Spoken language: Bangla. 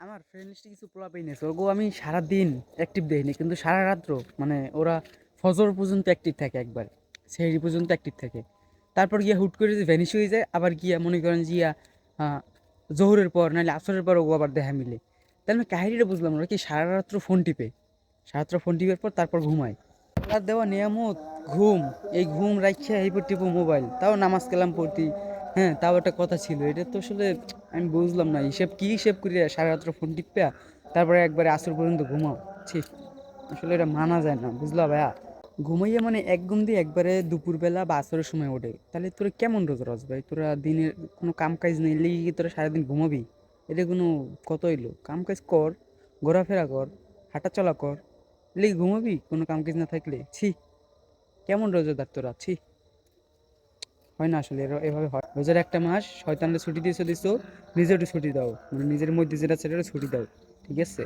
আমার ফ্রেন্ড লিস্টে কিছু পোলাপাই নিয়েছে ওগো আমি সারাদিন অ্যাক্টিভ দেখিনি কিন্তু সারা রাত্র মানে ওরা ফজর পর্যন্ত অ্যাক্টিভ থাকে একবার সেহরি পর্যন্ত অ্যাক্টিভ থাকে তারপর গিয়া হুট করে যে ভ্যানিশ হয়ে যায় আবার গিয়া মনে করেন জিয়া জোহরের পর নাহলে আসরের পর ওগো আবার দেখা মিলে তাহলে আমি কাহিনিটা বুঝলাম না, ওরা কি সারা রাত্র ফোন টিপে সারা রাত্র ফোন টিপার পর তারপর ঘুমায়। আল্লাহর দেওয়া নিয়ামত ঘুম, এই ঘুম রাখিয়া এই টিপো মোবাইল, তাও নামাজ কালাম পড়তি। হ্যাঁ, তাও একটা কথা ছিল, এটা তো আসলে আমি বুঝলাম না হিসেব কি হিসেব করিয়া সারা রাত্র ফোন টিপা তারপরে একবারে আসর পর্যন্ত ঘুমাও। ছি, আসলে এটা মানা যায় না, বুঝলা ভাইয়া? ঘুমাইয়া মানে এক ঘুম দিয়ে একবারে দুপুরবেলা বা আসরের সময় ওঠে, তাহলে তোরা কেমন রোজ রোজ ভাই? তোরা দিনের কোনো কাম কাজ নেই লেগে কি তোরা সারাদিন ঘুমাবি? এটা কোনো কত হইলো? কাম কাজ কর, ঘোরাফেরা কর, হাঁটা চলা কর, লেগে ঘুমাবি কোনো কাম কাজ না থাকলে? ছি, কেমন রোজাদার তোরা? ছি, হয় না আসলে, এভাবে হয়? রোজার একটা মাস শয়তানরে ছুটি দিয়েছো, নিজের একটু ছুটি দাও, মানে নিজের মধ্যে যেটা সেটা ছুটি দাও, ঠিক আছে?